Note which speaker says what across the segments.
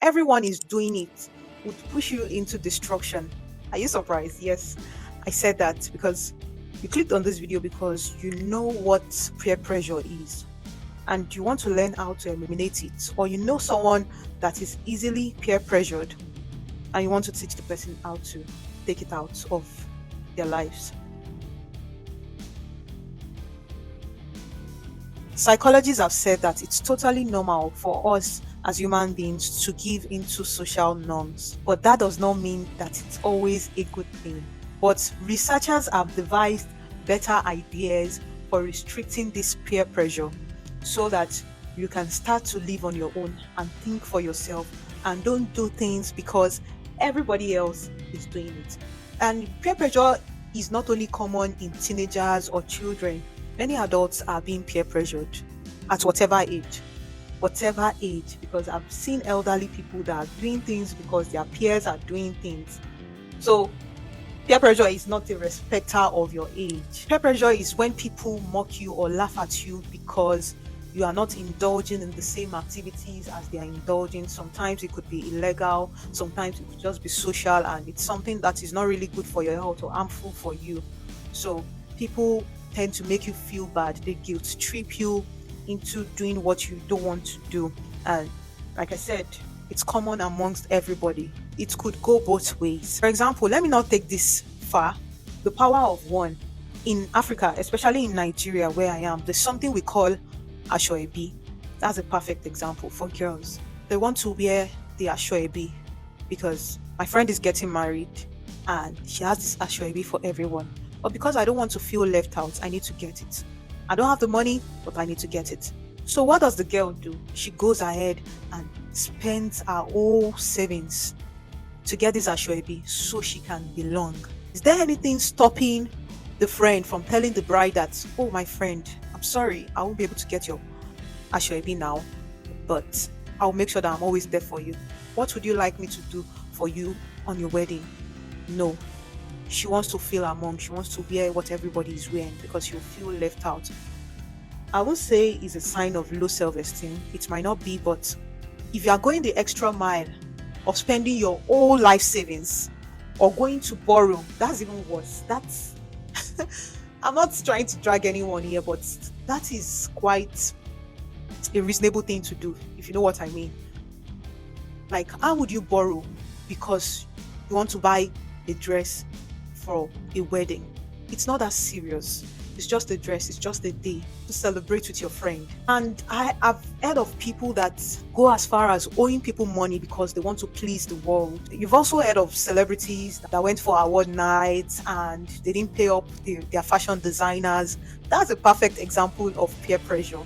Speaker 1: everyone is doing it, would push you into destruction. Are you surprised? Yes, I said that because you clicked on this video because you know what peer pressure is and you want to learn how to eliminate it, or you know someone that is easily peer pressured and you want to teach the person how to take it out of their lives. Psychologists have said that it's totally normal for us as human beings to give into social norms, but that does not mean that it's always a good thing. But researchers have devised better ideas for restricting this peer pressure so that you can start to live on your own and think for yourself and don't do things because everybody else is doing it. And peer pressure is not only common in teenagers or children, many adults are being peer pressured at whatever age, because I've seen elderly people that are doing things because their peers are doing things. So peer pressure is not a respecter of your age. Peer pressure is when people mock you or laugh at you because you are not indulging in the same activities as they are indulging. Sometimes it could be illegal, sometimes it could just be social, and it's something that is not really good for your health or harmful for you. So people tend to make you feel bad. They guilt trip you into doing what you don't want to do. And like I said, it's common amongst everybody. It could go both ways. For example, let me not take this far. The power of one. In Africa, especially in Nigeria where I am, there's something we call Ashoebi. That's a perfect example for girls. They want to wear the Ashoebi because my friend is getting married and she has this Ashoebi for everyone. But because I don't want to feel left out, I need to get it. I don't have the money, but I need to get it. So what does the girl do? She goes ahead and spends her whole savings to get this Ashoebi so she can belong. Is there anything stopping the friend from telling the bride that, oh, my friend, I'm sorry, I won't be able to get your Ashoebi now, but I'll make sure that I'm always there for you. What would you like me to do for you on your wedding? No. She wants to feel among, she wants to wear what everybody is wearing because she'll feel left out. I won't say it's a sign of low self-esteem. It might not be, but if you are going the extra mile of spending your whole life savings or going to borrow, that's even worse. That's I'm not trying to drag anyone here, but that is quite a reasonable thing to do, if you know what I mean. Like, how would you borrow because you want to buy a dress for a wedding? It's not that serious. It's just a dress, it's just a day to celebrate with your friend. And I have heard of people that go as far as owing people money because they want to please the world. You've also heard of celebrities that went for award nights and they didn't pay up their fashion designers. That's a perfect example of peer pressure.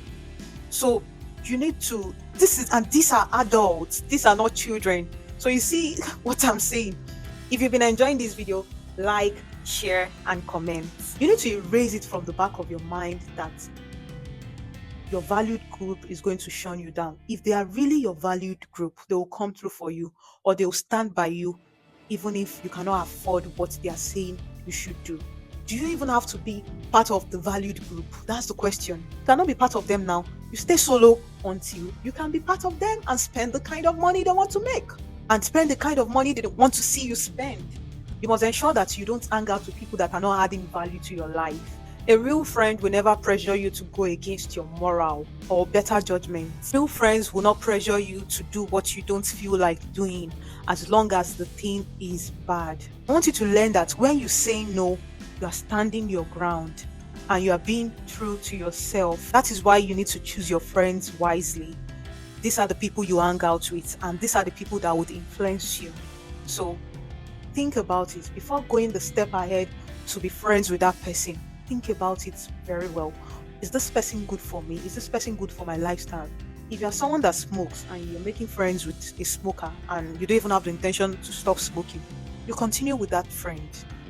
Speaker 1: So you need to, these are adults, these are not children. So you see what I'm saying. If you've been enjoying this video, like, share and comment. You need to erase it from the back of your mind that your valued group is going to shun you down. If they are really your valued group, they will come through for you, or they will stand by you even if you cannot afford what they are saying you should do. Do you even have to be part of the valued group? That's the question. You cannot be part of them now. You stay solo until you can be part of them and spend the kind of money they want to make and spend the kind of money they want to see you spend. You must ensure that you don't hang out with people that are not adding value to your life. A real friend will never pressure you to go against your moral or better judgment. Real friends will not pressure you to do what you don't feel like doing as long as the thing is bad. I want you to learn that when you say no, you are standing your ground and you are being true to yourself. That is why you need to choose your friends wisely. These are the people you hang out with, and these are the people that would influence you. So think about it before going the step ahead to be friends with that person. Think about it very well. Is this person good for me? Is this person good for my lifestyle? If you're someone that smokes and you're making friends with a smoker and you don't even have the intention to stop smoking, you continue with that friend.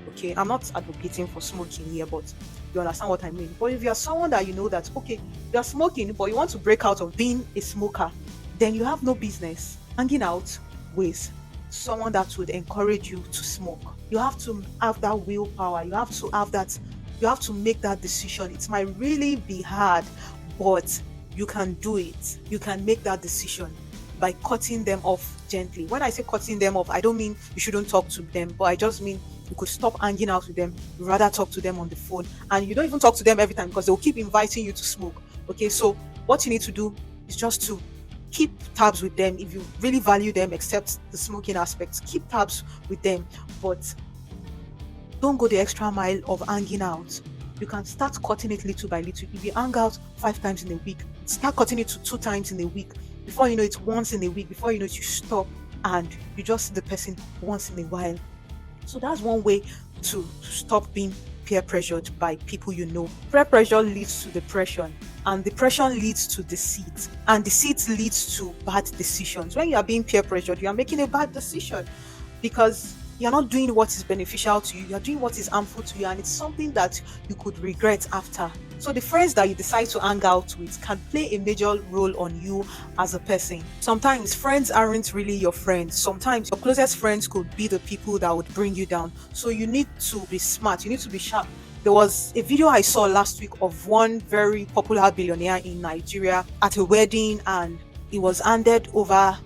Speaker 1: Okay, I'm not advocating for smoking here, but you understand what I mean. But if you're someone that you know that, okay, you're smoking, but you want to break out of being a smoker, then you have no business hanging out with someone that would encourage you to smoke. You have to have that willpower. You have to make that decision. It might really be hard, but you can do it. You can make that decision. by cutting them off gently. When I say cutting them off, I don't mean you shouldn't talk to them, but I just mean you could stop hanging out with them. You rather talk to them on the phone, and you don't even talk to them every time because they'll keep inviting you to smoke. Okay, so what you need to do is just to keep tabs with them. If you really value them, except the smoking aspects, keep tabs with them, but don't go the extra mile of hanging out. You can start cutting it little by little. If you hang out 5 times in a week, start cutting it to 2 times in a week. Before you know it, once in a week. Before you know it, you stop and you just see the person once in a while. So that's one way to stop being peer pressured by people you know. Peer pressure leads to depression, and depression leads to deceit, and deceit leads to bad decisions. When you are being peer pressured, you are making a bad decision because you're not doing what is beneficial to you, you're doing what is harmful to you, and it's something that you could regret after. So the friends that you decide to hang out with can play a major role on you as a person. Sometimes friends aren't really your friends. Sometimes your closest friends could be the people that would bring you down. So you need to be smart, you need to be sharp. There was a video I saw last week of one very popular billionaire in Nigeria at a wedding, and it was handed over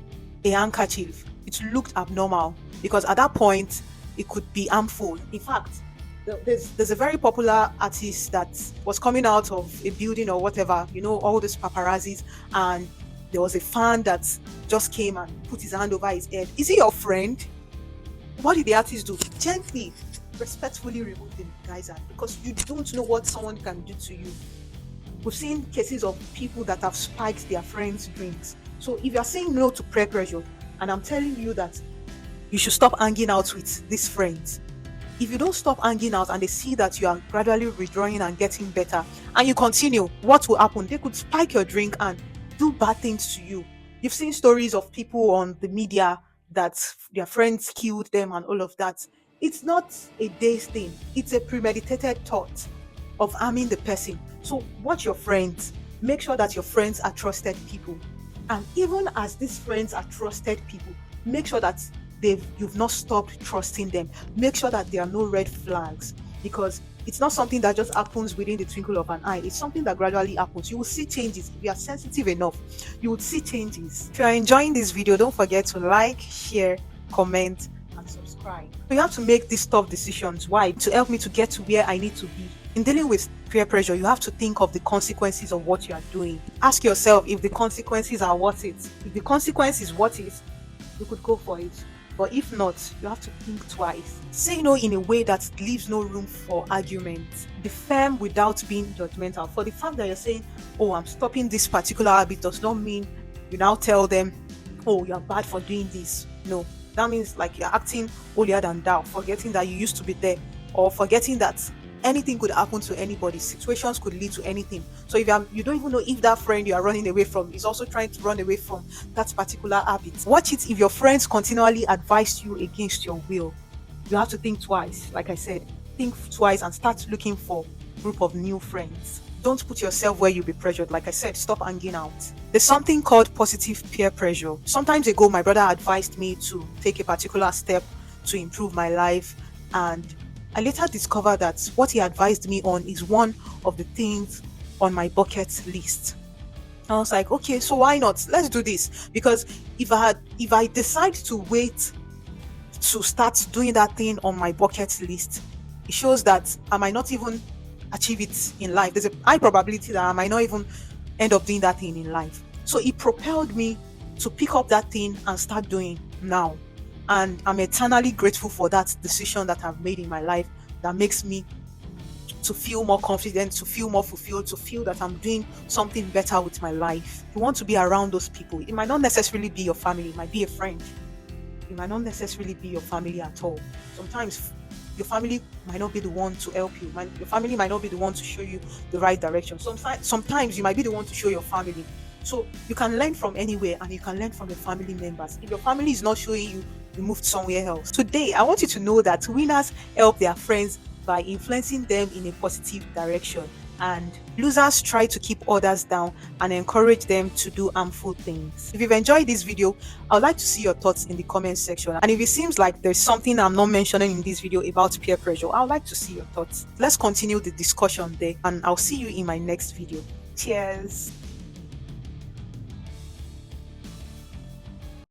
Speaker 1: a handkerchief. It looked abnormal because at that point it could be harmful. In fact, there's a very popular artist that was coming out of a building or whatever, all these paparazzis, and there was a fan that just came and put his hand over his head. Is he your friend? What did the artist do? Gently, respectfully remove the guy's hand, because you don't know what someone can do to you. We've seen cases of people that have spiked their friends' drinks. So if you're saying no to peer pressure, and I'm telling you that you should stop hanging out with these friends, if you don't stop hanging out and they see that you are gradually withdrawing and getting better, and you continue, what will happen? They could spike your drink and do bad things to you. You've seen stories of people on the media that their friends killed them and all of that. It's not a day's thing, it's a premeditated thought of harming the person. So watch your friends, make sure that your friends are trusted people, and even as these friends are trusted people, make sure that you've not stopped trusting them. Make sure that there are no red flags, because it's not something that just happens within the twinkle of an eye. It's something that gradually happens. You will see changes. If you are sensitive enough, you would see changes. If you are enjoying this video, don't forget to like, share, comment, and subscribe. So you have to make these tough decisions. Why? To help me to get to where I need to be. In dealing with peer pressure, you have to think of the consequences of what you are doing. Ask yourself if the consequences are worth it. If the consequence is worth it, you could go for it. But if not, you have to think twice. Say no in a way that leaves no room for argument. Be firm without being judgmental. For the fact that you're saying, oh, I'm stopping this particular habit, does not mean you now tell them, oh, you're bad for doing this. No, that means like you're acting holier than thou, forgetting that you used to be there, or forgetting that anything could happen to anybody. Situations could lead to anything. So if you don't even know if that friend you are running away from is also trying to run away from that particular habit. Watch it if your friends continually advise you against your will. You have to think twice. Like I said, think twice and start looking for a group of new friends. Don't put yourself where you'll be pressured. Like I said, stop hanging out. There's something called positive peer pressure. Sometimes ago, my brother advised me to take a particular step to improve my life, and I later discovered that what he advised me on is one of the things on my bucket list. I was like, okay, so why not? Let's do this. Because if I decide to wait to start doing that thing on my bucket list, it shows that I might not even achieve it in life. There's a high probability that I might not even end up doing that thing in life. So it propelled me to pick up that thing and start doing now. And I'm eternally grateful for that decision that I've made in my life, that makes me to feel more confident, to feel more fulfilled, to feel that I'm doing something better with my life. You want to be around those people. It might not necessarily be your family, it might be a friend. It might not necessarily be your family at all. Sometimes your family might not be the one to help you. Your family might not be the one to show you the right direction. Sometimes you might be the one to show your family. So you can learn from anywhere, and you can learn from your family members. If your family is not showing you, you moved somewhere else. Today, I want you to know that winners help their friends by influencing them in a positive direction, and losers try to keep others down and encourage them to do harmful things. If you've enjoyed this video, I would like to see your thoughts in the comment section. And if it seems like there's something I'm not mentioning in this video about peer pressure, I would like to see your thoughts. Let's continue the discussion there, and I'll see you in my next video. Cheers.